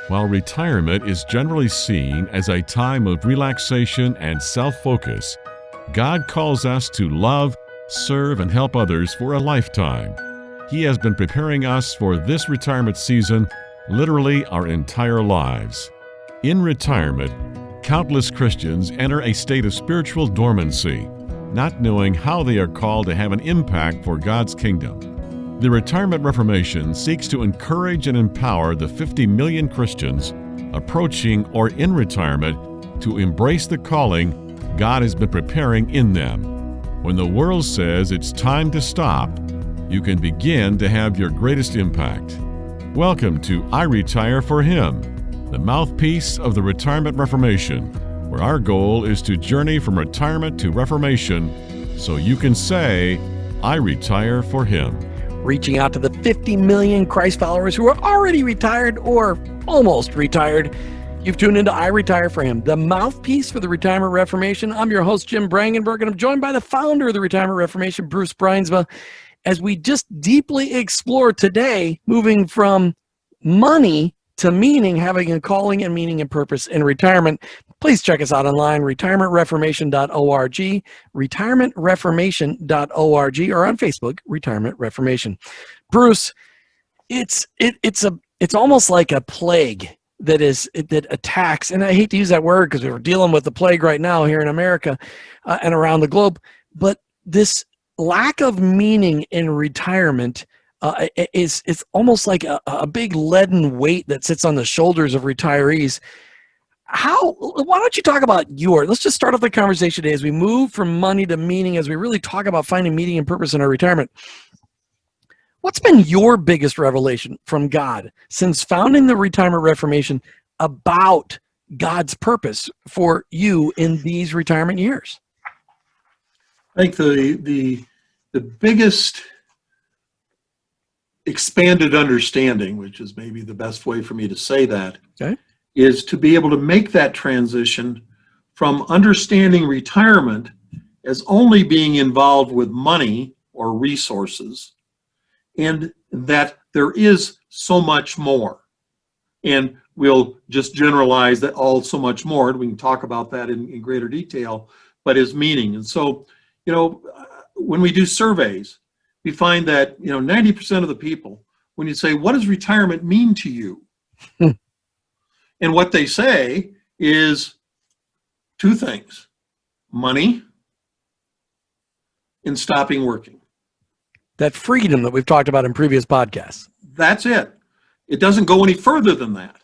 While retirement is generally seen as a time of relaxation and self-focus, God calls us to love, serve, and help others for a lifetime. He has been preparing us for this retirement season, literally our entire lives. In retirement, countless Christians enter a state of spiritual dormancy, not knowing how they are called to have an impact for God's kingdom. The Retirement Reformation seeks to encourage and empower the 50 million Christians approaching or in retirement to embrace the calling God has been preparing in them. When the world says it's time to stop, you can begin to have your greatest impact. Welcome to iRetire4Him, the mouthpiece of the Retirement Reformation, where our goal is to journey from retirement to reformation so you can say, I retire for Him. Reaching out to the 50 million Christ followers who are already retired or almost retired. You've tuned into iRetire4Him, the mouthpiece for the Retirement Reformation. I'm your host, Jim Brangenberg, and I'm joined by the founder of the Retirement Reformation, Bruce Bruinsma, as we just deeply explore today, moving from money to meaning, having a calling and meaning and purpose in retirement. Please check us out online, retirementreformation.org, retirementreformation.org, or on Facebook, Retirement Reformation. Bruce, it's almost like a plague that attacks, and I hate to use that word because we're dealing with the plague right now here in America and around the globe, but this lack of meaning in retirement it's almost like a big leaden weight that sits on the shoulders of retirees. Why don't you talk about let's just start off the conversation today as we move from money to meaning, as we really talk about finding meaning and purpose in our retirement. What's been your biggest revelation from God since founding the Retirement Reformation about God's purpose for you in these retirement years? I think the biggest expanded understanding, which is maybe the best way for me to say that, okay, is to be able to make that transition from understanding retirement as only being involved with money or resources, and that there is so much more. And we'll just generalize that all so much more, and we can talk about that in greater detail, but is meaning. And so, when we do surveys, we find that 90% of the people, when you say, what does retirement mean to you? And what they say is two things: money and stopping working. That freedom that we've talked about in previous podcasts. That's it. It doesn't go any further than that.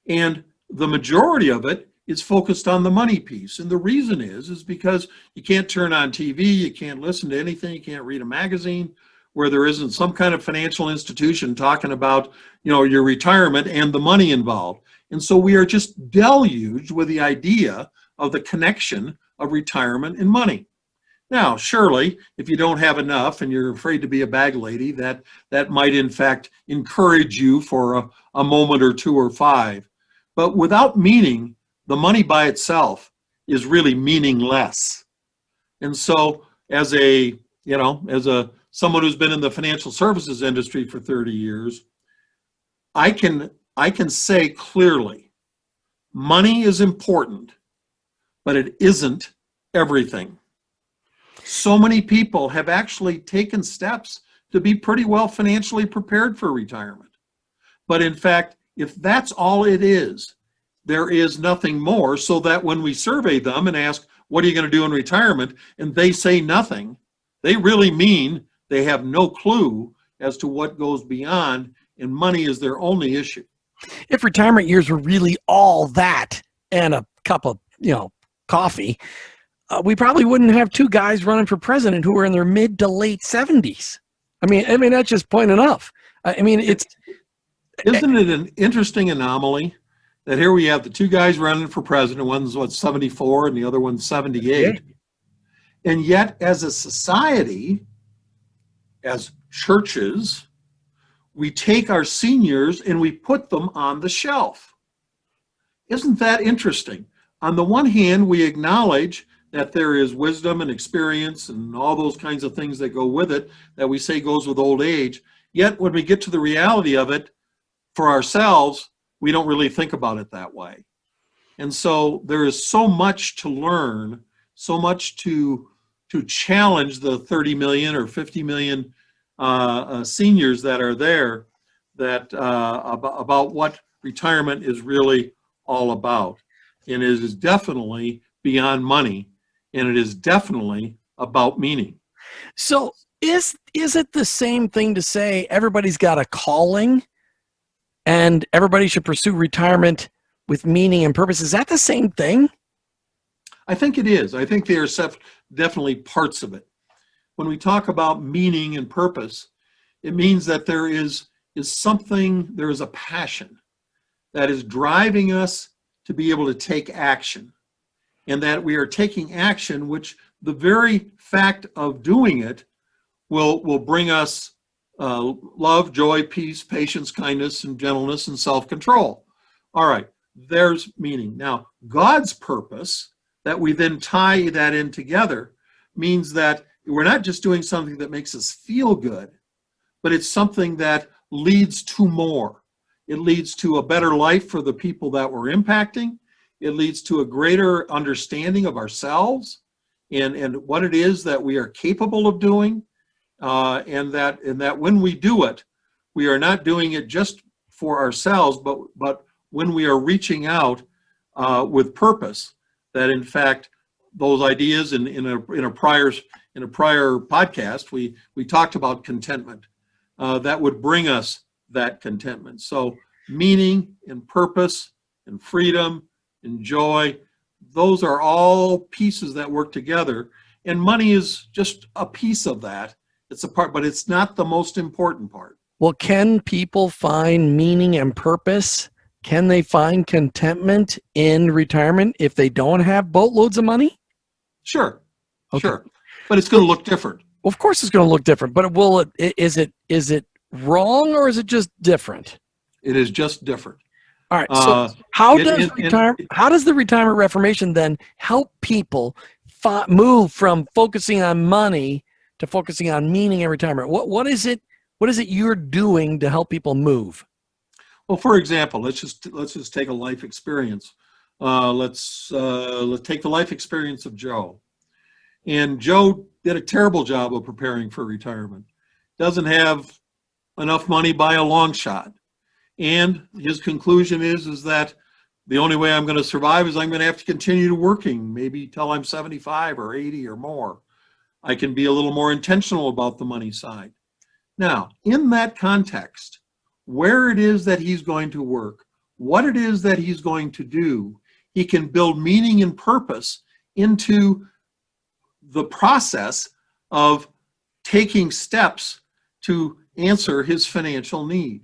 And the majority of it is focused on the money piece. And the reason is because you can't turn on TV, you can't listen to anything, you can't read a magazine where there isn't some kind of financial institution talking about, your retirement and the money involved. And so we are just deluged with the idea of the connection of retirement and money. Now, surely, if you don't have enough and you're afraid to be a bag lady, that might in fact encourage you for a moment or two or five. But without meaning, the money by itself is really meaningless. And so as someone who's been in the financial services industry for 30 years, I can say clearly, money is important, but it isn't everything. So many people have actually taken steps to be pretty well financially prepared for retirement. But in fact, if that's all it is, there is nothing more, so that when we survey them and ask, what are you going to do in retirement? And they say nothing, they really mean they have no clue as to what goes beyond, and money is their only issue. If retirement years were really all that and a cup of, coffee, we probably wouldn't have two guys running for president who are in their mid to late 70s. I mean, that's just point enough. Isn't it an interesting anomaly that here we have the two guys running for president, one's 74 and the other one's 78. And yet as a society, as churches, we take our seniors and we put them on the shelf. Isn't that interesting? On the one hand, we acknowledge that there is wisdom and experience and all those kinds of things that go with it that we say goes with old age. Yet when we get to the reality of it for ourselves, we don't really think about it that way. And so there is so much to learn, so much to challenge the 30 million or 50 million seniors that are there, that about what retirement is really all about. And it is definitely beyond money, and it is definitely about meaning. So is it the same thing to say everybody's got a calling and everybody should pursue retirement with meaning and purpose? Is that the same thing? I think it is. I think they are definitely parts of it. When we talk about meaning and purpose, it means that there is something, there is a passion that is driving us to be able to take action, and that we are taking action, which the very fact of doing it will bring us love, joy, peace, patience, kindness, and gentleness, and self-control. All right, there's meaning. Now, God's purpose, that we then tie that in together, means that we're not just doing something that makes us feel good, but it's something that leads to more. It leads to a better life for the people that we're impacting. It leads to a greater understanding of ourselves and what it is that we are capable of doing, and that when we do it, we are not doing it just for ourselves, but when we are reaching out with purpose, that in fact those ideas in a prior podcast we talked about contentment, that would bring us that contentment. So meaning and purpose and freedom and joy, those are all pieces that work together, and money is just a piece of that. It's a part, but it's not the most important part. Well, can people find meaning and purpose? Can they find contentment in retirement if they don't have boatloads of money? Sure, Okay. sure, but it's going to look different. Well, of course it's going to look different, but is it wrong, or is it just different? It is just different. All right. So how does the Retirement Reformation then help people move from focusing on money to focusing on meaning in retirement? What is it you're doing to help people move? Well, for example, let's just take a life experience. Let's take the life experience of Joe. And Joe did a terrible job of preparing for retirement. Doesn't have enough money by a long shot. And his conclusion is that the only way I'm going to survive is I'm going to have to continue working, maybe till I'm 75 or 80 or more. I can be a little more intentional about the money side. Now, in that context, where it is that he's going to work, what it is that he's going to do, he can build meaning and purpose into the process of taking steps to answer his financial need.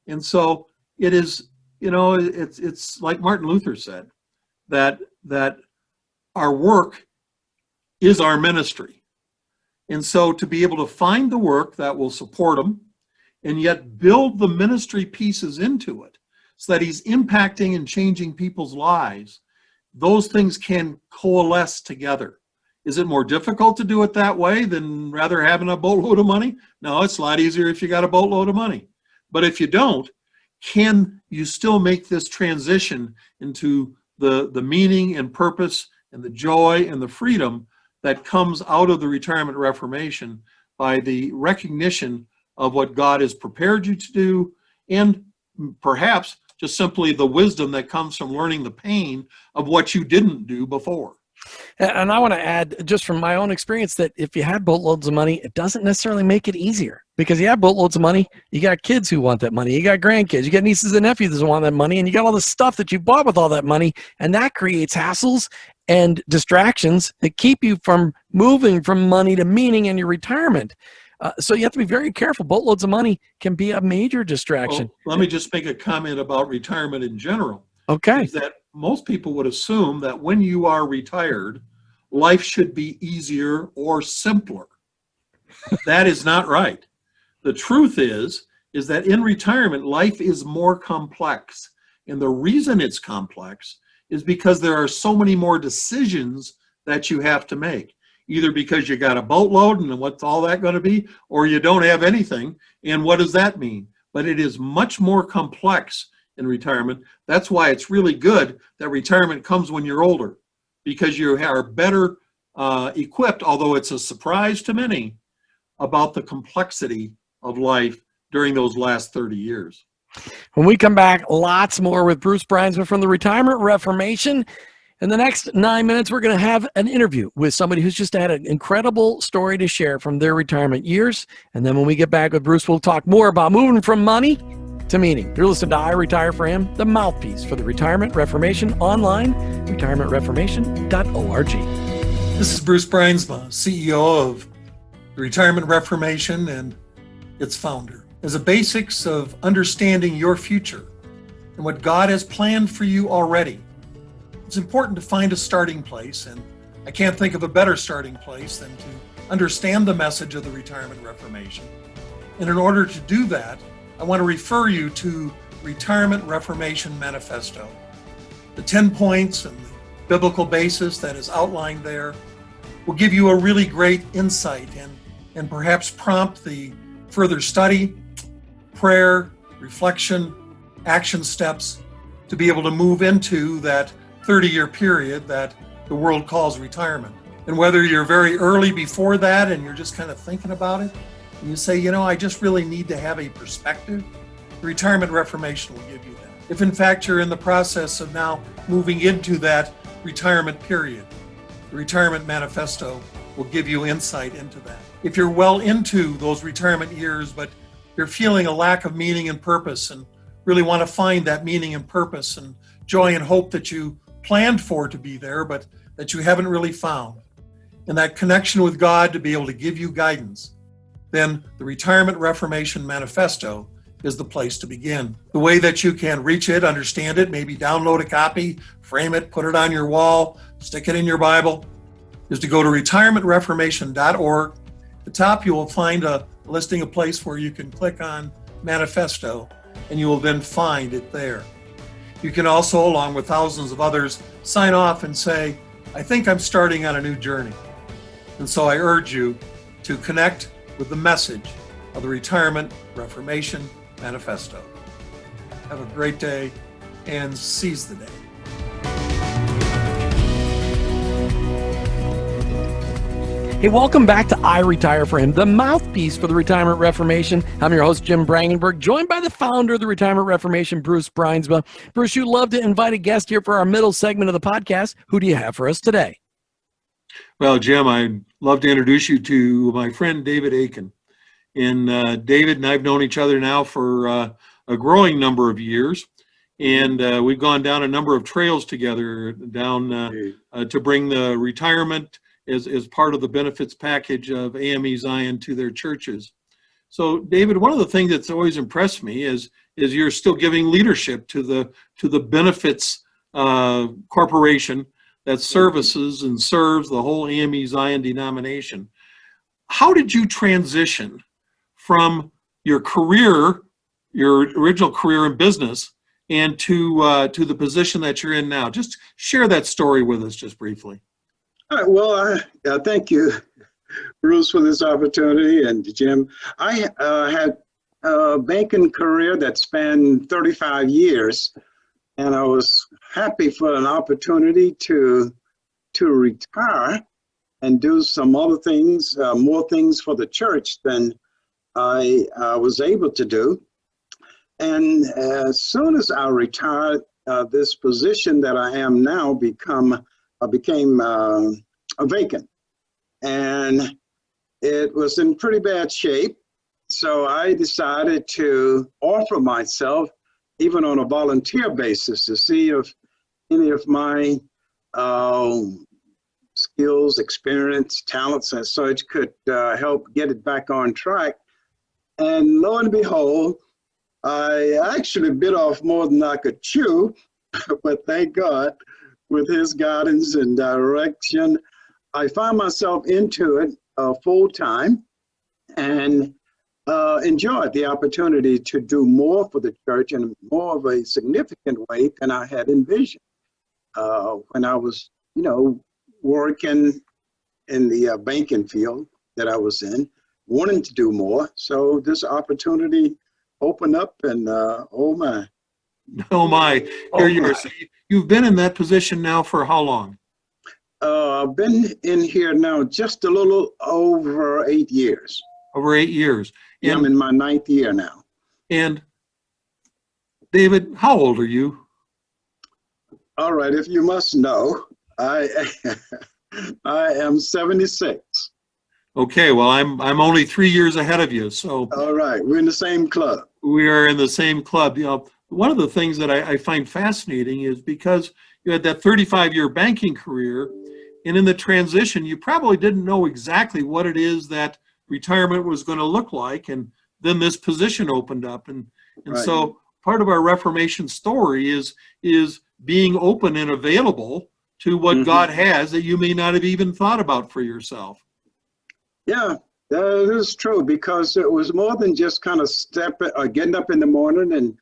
And so it is, it's like Martin Luther said, that our work is our ministry. And so to be able to find the work that will support him and yet build the ministry pieces into it so that he's impacting and changing people's lives, those things can coalesce together. Is it more difficult to do it that way than rather having a boatload of money? No, it's a lot easier if you got a boatload of money. But if you don't, can you still make this transition into the meaning and purpose and the joy and the freedom that comes out of the Retirement Reformation by the recognition of what God has prepared you to do, and perhaps just simply the wisdom that comes from learning the pain of what you didn't do before? And I want to add, just from my own experience, that if you had boatloads of money, it doesn't necessarily make it easier, because you have boatloads of money, you got kids who want that money, you got grandkids, you got nieces and nephews that want that money, and you got all the stuff that you bought with all that money, and that creates hassles and distractions that keep you from moving from money to meaning in your retirement. So you have to be very careful. Boatloads of money can be a major distraction. Well, let me just make a comment about retirement in general. Okay. Is that most people would assume that when you are retired, life should be easier or simpler. That is not right. The truth is that in retirement, life is more complex. And the reason it's complex is because there are so many more decisions that you have to make. Either because you got a boatload and what's all that going to be, or you don't have anything, and what does that mean? But it is much more complex in retirement. That's why it's really good that retirement comes when you're older, because you are better equipped, although it's a surprise to many, about the complexity of life during those last 30 years. When we come back, lots more with Bruce Bruinsma from the Retirement Reformation. In the next 9 minutes, we're going to have an interview with somebody who's just had an incredible story to share from their retirement years. And then when we get back with Bruce, we'll talk more about moving from money to meaning. You're listening to iRetire4Him, the mouthpiece for the Retirement Reformation, online, retirementreformation.org. This is Bruce Bruinsma, CEO of the Retirement Reformation and its founder. As the basics of understanding your future and what God has planned for you already, it's important to find a starting place, and I can't think of a better starting place than to understand the message of the Retirement Reformation. And in order to do that, I want to refer you to Retirement Reformation Manifesto. The 10 points and the biblical basis that is outlined there will give you a really great insight and perhaps prompt the further study, prayer, reflection, action steps to be able to move into that 30-year period that the world calls retirement. And whether you're very early before that and you're just kind of thinking about it, and you say, I just really need to have a perspective, the Retirement Reformation will give you that. If in fact you're in the process of now moving into that retirement period, the Retirement Manifesto will give you insight into that. If you're well into those retirement years, but you're feeling a lack of meaning and purpose and really want to find that meaning and purpose and joy and hope that you planned for to be there, but that you haven't really found, and that connection with God to be able to give you guidance, then the Retirement Reformation Manifesto is the place to begin. The way that you can reach it, understand it, maybe download a copy, frame it, put it on your wall, stick it in your Bible, is to go to retirementreformation.org. At the top, you will find a listing, a place where you can click on Manifesto, and you will then find it there. You can also, along with thousands of others, sign off and say, I think I'm starting on a new journey. And so I urge you to connect with the message of the Retirement Reformation Manifesto. Have a great day and seize the day. Hey, welcome back to iRetire4Him, the mouthpiece for the Retirement Reformation. I'm your host, Jim Brangenberg, joined by the founder of the Retirement Reformation, Bruce Bruinsma. Bruce, you'd love to invite a guest here for our middle segment of the podcast. Who do you have for us today? Well, Jim, I'd love to introduce you to my friend, David AIKEN. And David and I have known each other now for a growing number of years. And we've gone down a number of trails together down to bring the retirement as part of the benefits package of AME Zion to their churches. So, David, one of the things that's always impressed me is you're still giving leadership to the benefits corporation that services and serves the whole AME Zion denomination. How did you transition from your career, your original career in business, and to the position that you're in now? Just share that story with us just briefly. All right, well, thank you, Bruce, for this opportunity, and Jim. I had a banking career that spanned 35 years, and I was happy for an opportunity to retire and do some other things, more things for the church than I was able to do. And as soon as I retired, this position that I am now became vacant, and it was in pretty bad shape. So I decided to offer myself, even on a volunteer basis, to see if any of my skills, experience, talents, and such could help get it back on track. And lo and behold, I actually bit off more than I could chew, but thank God, with his guidance and direction, I found myself into it full time and enjoyed the opportunity to do more for the church in more of a significant way than I had envisioned when I was, working in the banking field that I was in, wanting to do more. So this opportunity opened up, and oh my, Oh my, here you my. are. So you've been in that position now for how long? I've been in here now just a little over 8 years. Over 8 years. Yeah, I'm in my 9th year now. And David, how old are you? All right, if you must know, I I am 76. Okay, well, I'm only 3 years ahead of you, so All right, we're in the same club. we are in the same club. You know, one of the things that I find fascinating is because you had that 35-year banking career, and in the transition, you probably didn't know exactly what it is that retirement was going to look like, and then this position opened up, and Right. so part of our Reformation story is being open and available to what Mhm. God has that you may not have even thought about for yourself. Yeah, that is true, because it was more than just kind of getting up in the morning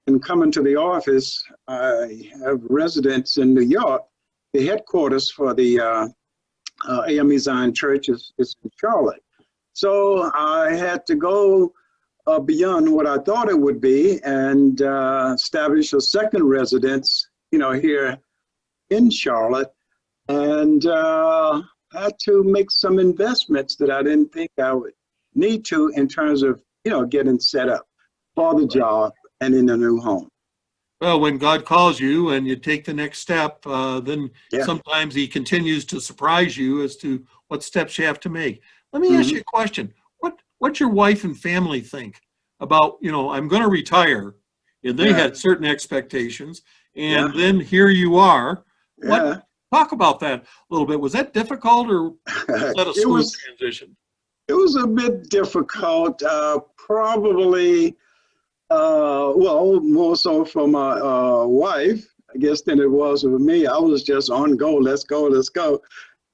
and coming to the office. I have residence in New York. The headquarters for the AME Zion Church is in Charlotte. So I had to go beyond what I thought it would be and establish a second residence, here in Charlotte, and had to make some investments that I didn't think I would need to in terms of, getting set up for the job and in a new home. Well, when God calls you and you take the next step, then Yeah. sometimes He continues to surprise you as to what steps you have to make. Let me ask Mhm. you a question. What's your wife and family think about, I'm going to retire, and they Yeah. had certain expectations, and Yeah. then here you are. Yeah. Talk about that a little bit. Was that difficult, or was that a It smooth was transition? it was a bit difficult, probably, well, more so for my wife, I guess, than it was for me. I was just on go, let's go, let's go.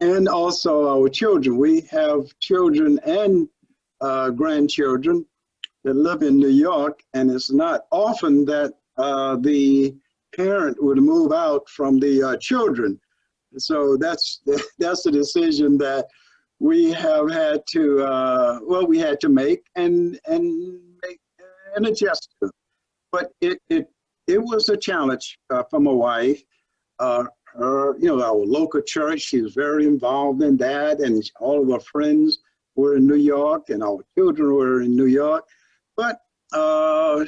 And also our children. We have children and grandchildren that live in New York, and it's not often that the parent would move out from the children. So that's a decision that we have had to we had to make and make and adjust to. But it was a challenge for my wife. Her, our local church, she was very involved in that, and all of our friends were in New York, and our children were in New York. But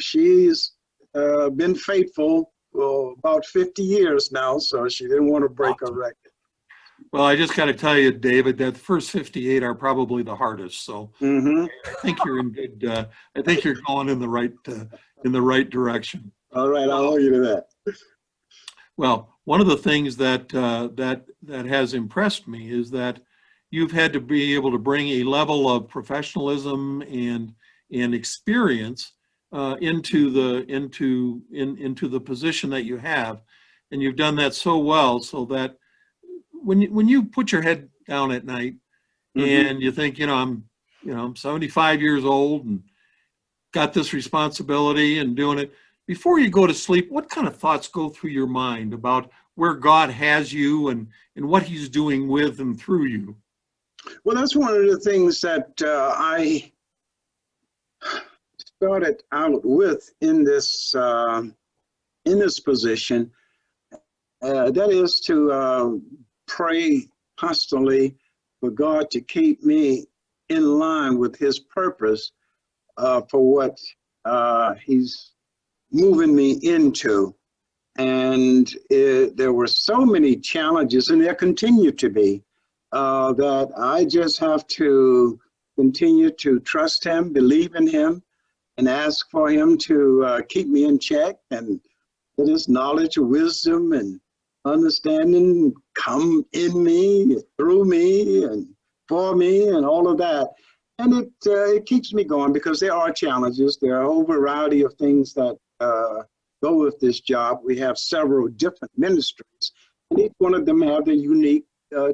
she's been faithful for about 50 years now, so she didn't want to break her record. Well, I just got to tell you, David, that the first 58 are probably the hardest. So Mm-hmm. I think you're in good. I think you're going in the right direction. All right, I'll hold you to that. Well, one of the things that has impressed me is that you've had to be able to bring a level of professionalism and experience into the position that you have, and you've done that so well, so that when you put your head down at night and you think, I'm 75 years old and got this responsibility and doing it, before you go to sleep, what kind of thoughts go through your mind about where God has you and what He's doing with and through you? Well, that's one of the things that I started out with in this position. That is to pray constantly for God to keep me in line with His purpose for what He's moving me into. And there were so many challenges, and there continue to be, that I just have to continue to trust Him, believe in Him, and ask for Him to keep me in check, and let His knowledge, wisdom, and understanding come in me, through me, and for me, and all of that. And it keeps me going, because there are challenges. There are a whole variety of things that go with this job. We have several different ministries, and each one of them have their unique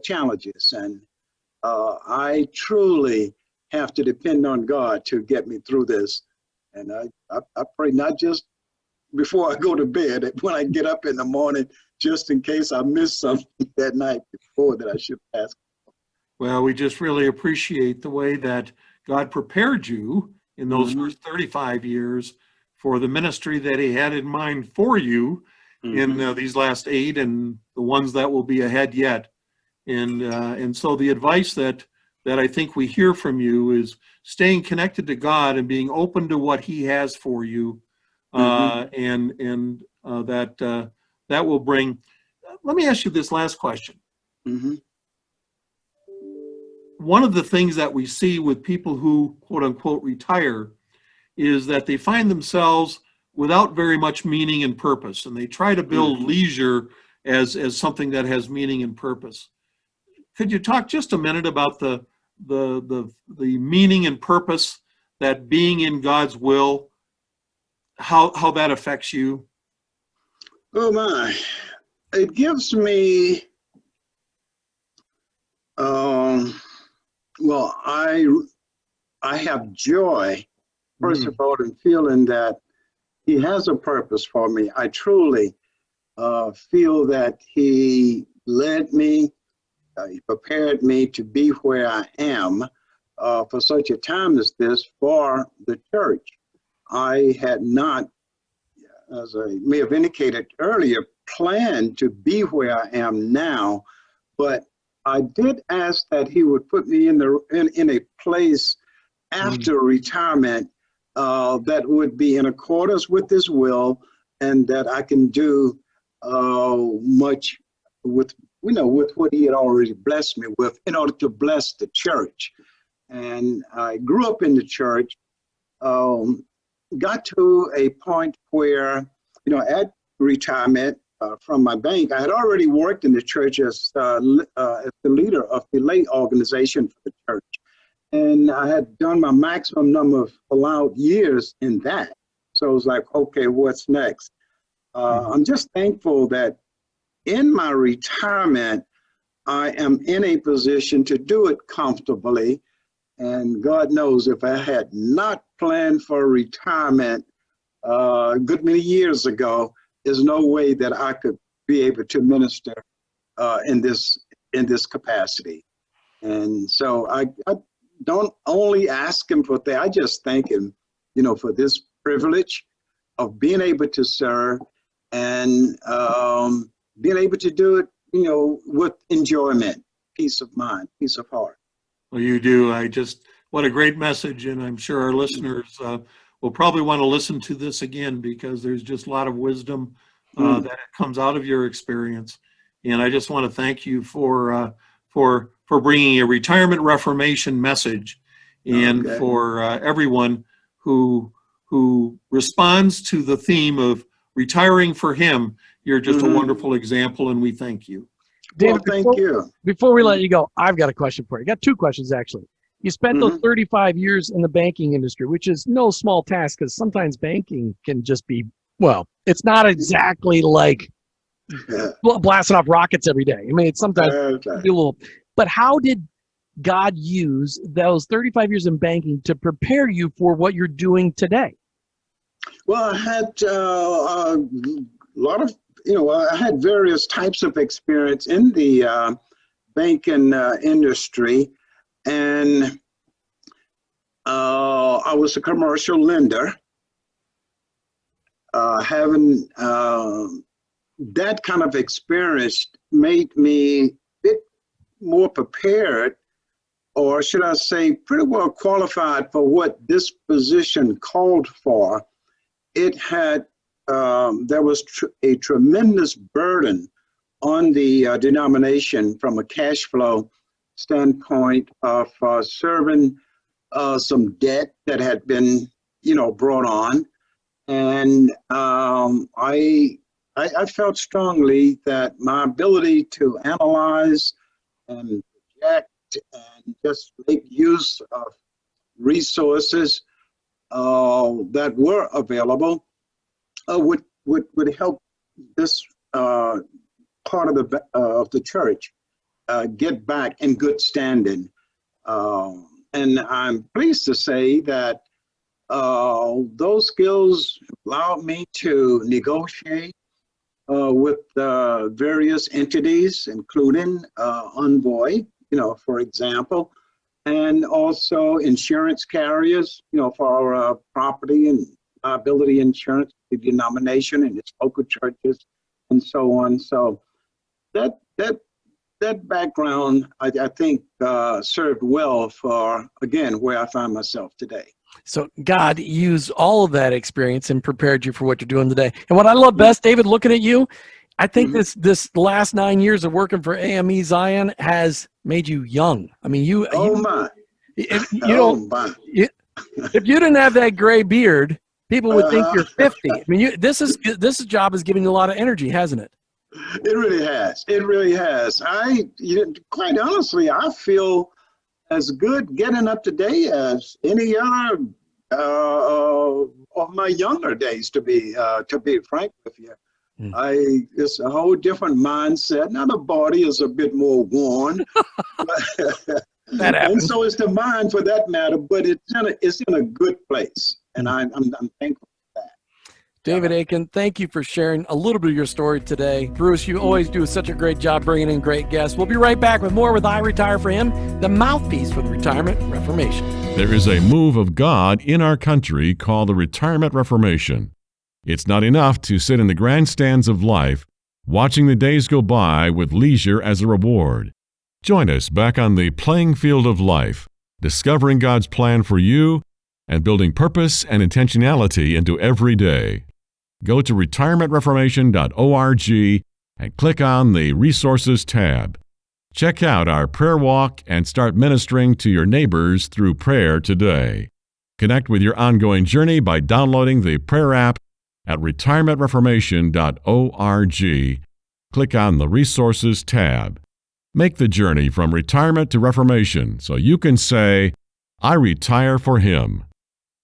challenges. And I truly have to depend on God to get me through this. And I pray not just before I go to bed, when I get up in the morning, just in case I miss something that night before that I should ask. Well, we just really appreciate the way that God prepared you in those first 35 years for the ministry that he had in mind for you in these last 8 and the ones that will be ahead yet. And so the advice that I think we hear from you is staying connected to God and being open to what he has for you. And that will bring. Let me ask you this last question. One of the things that we see with people who, quote unquote, retire is that they find themselves without very much meaning and purpose, and they try to build leisure as something that has meaning and purpose. Could you talk just a minute about the meaning and purpose that being in God's will, how that affects you? Oh my, it gives me, well, I have joy, first of all, in feeling that he has a purpose for me. I truly feel that he led me, he prepared me to be where I am for such a time as this for the church. I had not, as I may have indicated earlier, planned to be where I am now, but I did ask that he would put me in a place after retirement that would be in accordance with his will, and that I can do much with what he had already blessed me with in order to bless the church. And I grew up in the church, got to a point where, at retirement from my bank, I had already worked in the church as the leader of the lay organization for the church. And I had done my maximum number of allowed years in that. So it was like, okay, what's next? I'm just thankful that in my retirement, I am in a position to do it comfortably. And God knows, if I had not planned for retirement a good many years ago, there's no way that I could be able to minister in this capacity. And so I don't only ask him for that, I just thank him, for this privilege of being able to serve and being able to do it, with enjoyment, peace of mind, peace of heart. Well, you do. What a great message. And I'm sure our listeners will probably want to listen to this again, because there's just a lot of wisdom that comes out of your experience. And I just want to thank you for bringing a Retirement Reformation message, and for everyone who responds to the theme of retiring for him. You're just a wonderful example, and we thank you. David, well, thank you. Before we let you go, I've got a question for you. I got 2 questions, actually. You spent those 35 years in the banking industry, which is no small task, because sometimes banking can just be, well, it's not exactly like blasting off rockets every day. I mean, it's sometimes be a little, but how did God use those 35 years in banking to prepare you for what you're doing today? Well, I had a lot of, I had various types of experience in the banking industry, and I was a commercial lender. Having that kind of experience made me a bit more prepared, or should I say, pretty well qualified for what this position called for. It had, there was a tremendous burden on the denomination from a cash flow standpoint of serving some debt that had been, brought on. And I felt strongly that my ability to analyze and project and just make use of resources that were available would help this part of the church get back in good standing. And I'm pleased to say that those skills allowed me to negotiate with various entities, including Envoy, for example, and also insurance carriers, for our property and liability insurance, the denomination and its local churches, and so on. So that background, I think, served well for, again, where I find myself today. So God used all of that experience and prepared you for what you're doing today. And what I love best, David, looking at you, I think this last 9 years of working for AME Zion has made you young. I mean, if you didn't have that gray beard, people would think you're 50. I mean, this job has given you a lot of energy, hasn't it? It really has. It really has. Quite honestly, I feel as good getting up today as any other of my younger days, to be frank with you. It's a whole different mindset. Now the body is a bit more worn, that happens. And so is the mind, for that matter. But it's in a good place, and I'm thankful for that. David AIKEN, thank you for sharing a little bit of your story today. Bruce, you always do such a great job bringing in great guests. We'll be right back with more with iRetire4Him, the mouthpiece for the Retirement Reformation. There is a move of God in our country called the Retirement Reformation. It's not enough to sit in the grandstands of life, watching the days go by with leisure as a reward. Join us back on the playing field of life, discovering God's plan for you and building purpose and intentionality into every day. Go to retirementreformation.org and click on the Resources tab. Check out our prayer walk and start ministering to your neighbors through prayer today. Connect with your ongoing journey by downloading the prayer app at retirementreformation.org. Click on the Resources tab. Make the journey from retirement to reformation so you can say, I retire for Him.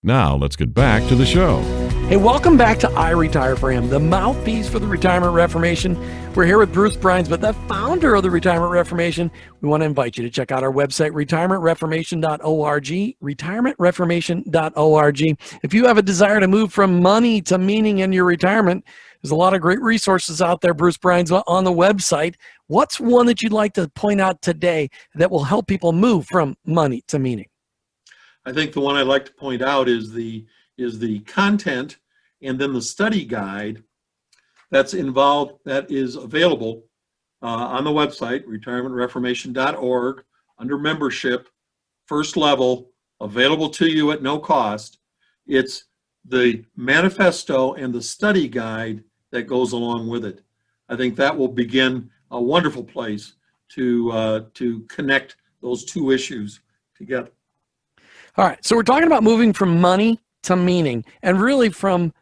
Now let's get back to the show. Hey, welcome back to iRetire4Him, the mouthpiece for the Retirement Reformation. We're here with Bruce Bruinsma, the founder of the Retirement Reformation. We want to invite you to check out our website, retirementreformation.org, retirementreformation.org. If you have a desire to move from money to meaning in your retirement, there's a lot of great resources out there, Bruce Bruinsma, on the website. What's one that you'd like to point out today that will help people move from money to meaning? I think the one I'd like to point out is the content and then the study guide that's involved, that is available on the website, retirementreformation.org, under membership, first level, available to you at no cost. It's the manifesto and the study guide that goes along with it. I think that will begin a wonderful place to connect those two issues together. All right, so we're talking about moving from money to meaning, and really from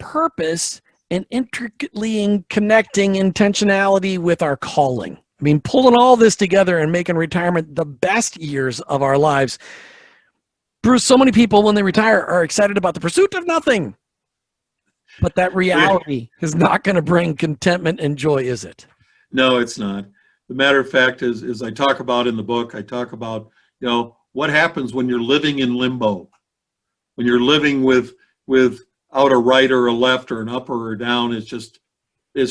purpose and intricately connecting intentionality with our calling. I mean, pulling all this together and making retirement the best years of our lives. Bruce, so many people when they retire are excited about the pursuit of nothing, but that reality is not going to bring contentment and joy, is it? No, it's not. The matter of fact is, as I talk about in the book, I talk about, what happens when you're living in limbo, when you're living without a right or a left or an up or a down. It's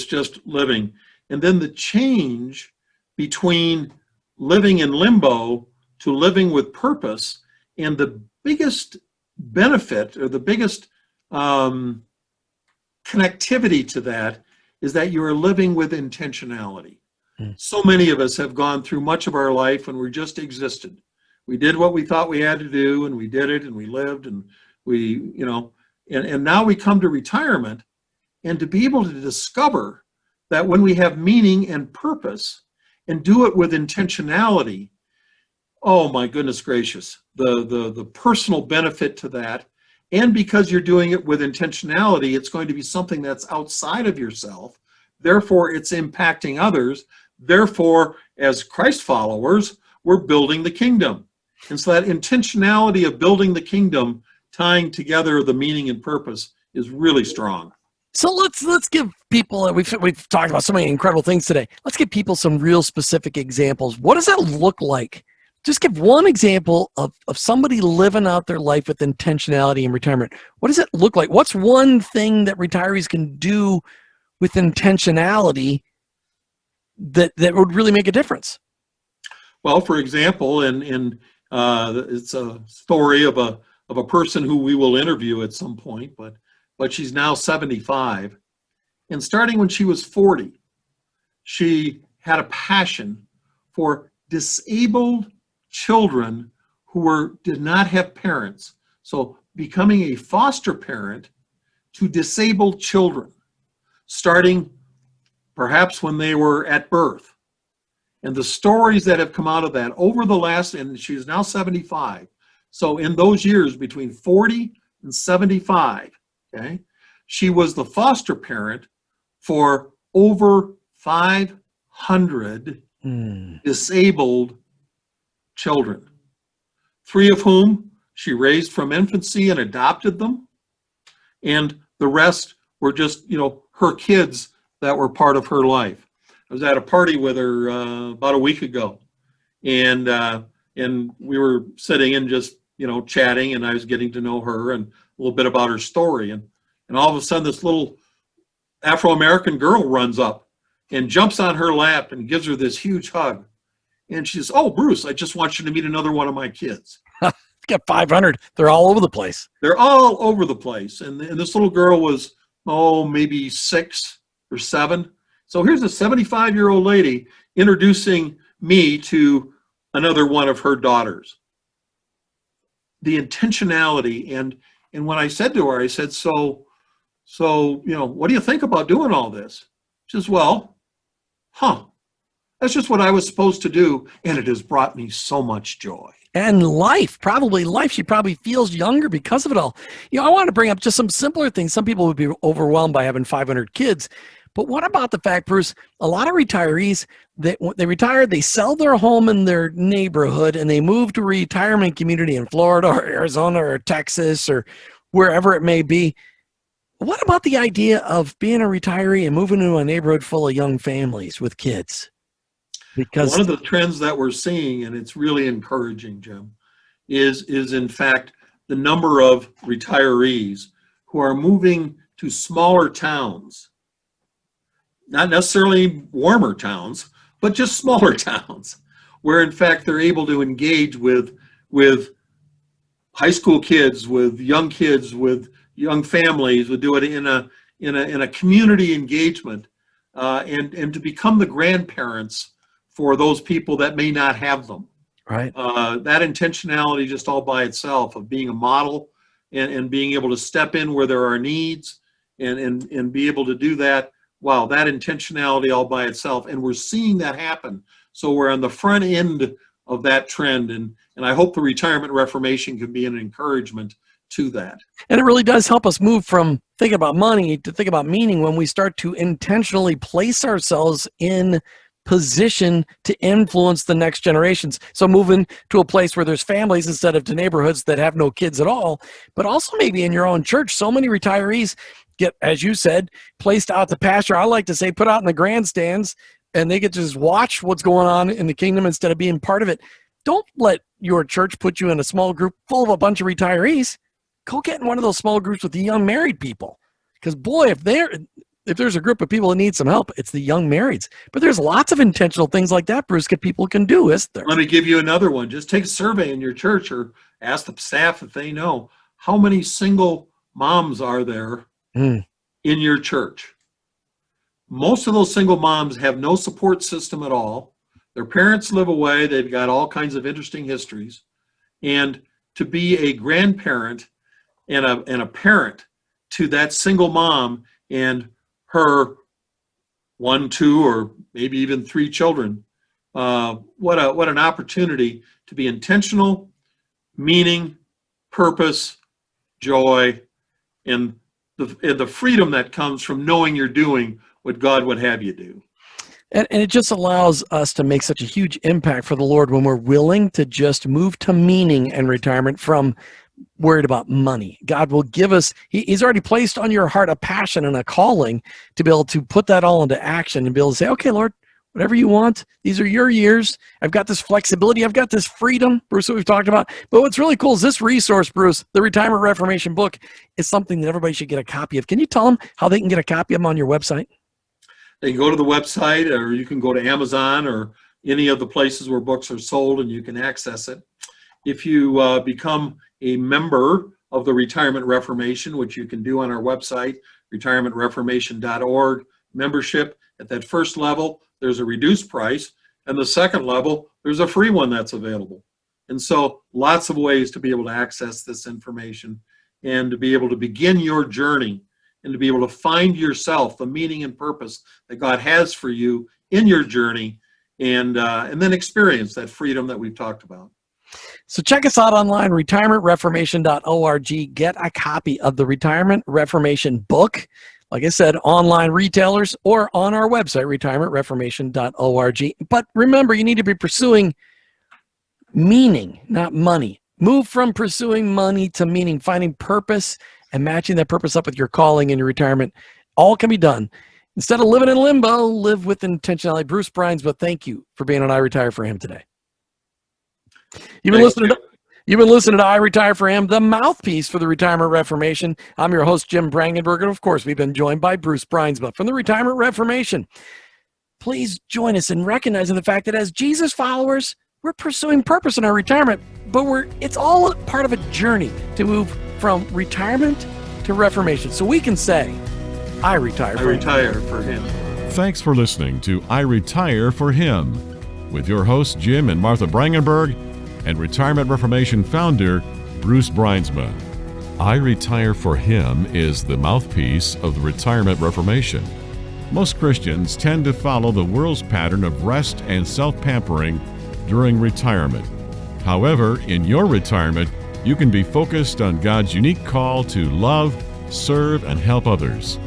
just living. And then the change between living in limbo to living with purpose, and the biggest benefit or the biggest connectivity to that is that you are living with intentionality. So many of us have gone through much of our life and we just existed. We did what we thought we had to do, and we did it, and we lived, and and now we come to retirement, and to be able to discover that when we have meaning and purpose and do it with intentionality, oh my goodness gracious, the personal benefit to that. And because you're doing it with intentionality, it's going to be something that's outside of yourself. Therefore, it's impacting others. Therefore, as Christ followers, we're building the kingdom. And so that intentionality of building the kingdom, tying together the meaning and purpose, is really strong. So let's give people, we've talked about so many incredible things today. Let's give people some real specific examples. What does that look like? Just give one example of somebody living out their life with intentionality in retirement. What does it look like? What's one thing that retirees can do with intentionality that would really make a difference? Well, for example, it's a story of a person who we will interview at some point, but but she's now 75. And starting when she was 40, she had a passion for disabled children who did not have parents. So becoming a foster parent to disabled children, starting perhaps when they were at birth. And the stories that have come out of that over the last, and she's now 75. So in those years between 40 and 75, okay, she was the foster parent for over 500 disabled children, 3 of whom she raised from infancy and adopted them. And the rest were just, her kids that were part of her life. I was at a party with her about a week ago, and we were sitting and just, chatting, and I was getting to know her and a little bit about her story. And all of a sudden, this little Afro-American girl runs up and jumps on her lap and gives her this huge hug. And she says, "Oh, Bruce, I just want you to meet another one of my kids." Got 500. They're all over the place. They're all over the place. And this little girl was, maybe 6 or 7. So here's a 75-year-old lady introducing me to another one of her daughters. The intentionality, and when I said to her, I said, so, what do you think about doing all this? She says, well, that's just what I was supposed to do, and it has brought me so much joy. And life. She probably feels younger because of it all. I want to bring up just some simpler things. Some people would be overwhelmed by having 500 kids. But what about the fact, Bruce, a lot of retirees, they retire, they sell their home in their neighborhood, and they move to a retirement community in Florida or Arizona or Texas or wherever it may be. What about the idea of being a retiree and moving into a neighborhood full of young families with kids? Because one of the trends that we're seeing, and it's really encouraging, Jim, is in fact the number of retirees who are moving to smaller towns, not necessarily warmer towns, but just smaller towns, where in fact they're able to engage with high school kids, with young families, would do it in a community engagement, and to become the grandparents for those people that may not have them. Right. That intentionality just all by itself of being a model and being able to step in where there are needs and be able to do that. Wow, that intentionality all by itself. And we're seeing that happen. So we're on the front end of that trend. And I hope the Retirement Reformation can be an encouragement to that. And it really does help us move from thinking about money to think about meaning when we start to intentionally place ourselves in position to influence the next generations. So moving to a place where there's families instead of to neighborhoods that have no kids at all, but also maybe in your own church. So many retirees get, as you said, placed out to pasture. I like to say put out in the grandstands, and they get to just watch what's going on in the kingdom instead of being part of it. Don't let your church put you in a small group full of a bunch of retirees. Go get in one of those small groups with the young married people. Because boy, if there's a group of people that need some help, it's the young marrieds. But there's lots of intentional things like that, Bruce, that people can do, isn't there? Let me give you another one. Just take a survey in your church or ask the staff if they know how many single moms are there in your church. Most of those single moms have no support system at all. Their parents live away. They've got all kinds of interesting histories. And to be a grandparent and a parent to that single mom and her 1, 2, or maybe even 3 children, what an opportunity to be intentional, meaning, purpose, joy, and the freedom that comes from knowing you're doing what God would have you do. And it just allows us to make such a huge impact for the Lord when we're willing to just move to meaning and retirement from worried about money. God will give us, He's already placed on your heart a passion and a calling to be able to put that all into action and be able to say, okay, Lord, whatever you want, these are your years. I've got this flexibility. I've got this freedom, Bruce, that we've talked about. But what's really cool is this resource, Bruce, the Retirement Reformation book, is something that everybody should get a copy of. Can you tell them how they can get a copy of them on your website? They can go to the website, or you can go to Amazon or any of the places where books are sold, and you can access it. If you become a member of the Retirement Reformation, which you can do on our website, retirementreformation.org. Membership at that first level, there's a reduced price, and the second level, there's a free one that's available. And so lots of ways to be able to access this information and to be able to begin your journey and to be able to find yourself, the meaning and purpose that God has for you in your journey, and then experience that freedom that we've talked about. So check us out online, retirementreformation.org. Get a copy of the Retirement Reformation book. Like I said, online retailers or on our website, retirementreformation.org. But remember, you need to be pursuing meaning, not money. Move from pursuing money to meaning, finding purpose and matching that purpose up with your calling in your retirement. All can be done. Instead of living in limbo, live with intentionality. Bruce Bruinsma, thank you for being on I Retire for Him today. You've been listening to I Retire for Him, the mouthpiece for the Retirement Reformation. I'm your host, Jim Brangenberg, and of course, we've been joined by Bruce Bruinsma from the Retirement Reformation. Please join us in recognizing the fact that as Jesus followers, we're pursuing purpose in our retirement, but it's all part of a journey to move from retirement to reformation. So we can say, I retire for Him. Thanks for listening to I Retire for Him with your hosts, Jim and Martha Brangenberg, and Retirement Reformation founder, Bruce Bruinsma. I Retire for Him is the mouthpiece of the Retirement Reformation. Most Christians tend to follow the world's pattern of rest and self-pampering during retirement. However, in your retirement, you can be focused on God's unique call to love, serve, and help others.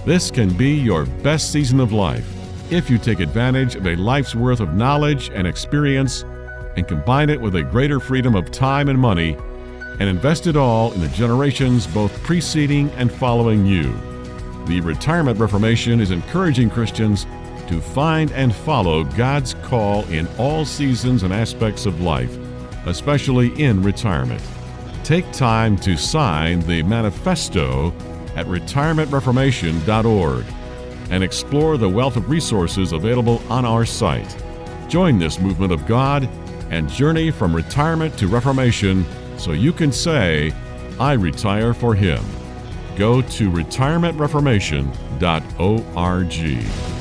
This can be your best season of life if you take advantage of a life's worth of knowledge and experience and combine it with a greater freedom of time and money and invest it all in the generations both preceding and following you. The Retirement Reformation is encouraging Christians to find and follow God's call in all seasons and aspects of life, especially in retirement. Take time to sign the manifesto at retirementreformation.org and explore the wealth of resources available on our site. Join this movement of God and journey from retirement to reformation so you can say, I retire for Him. Go to retirementreformation.org.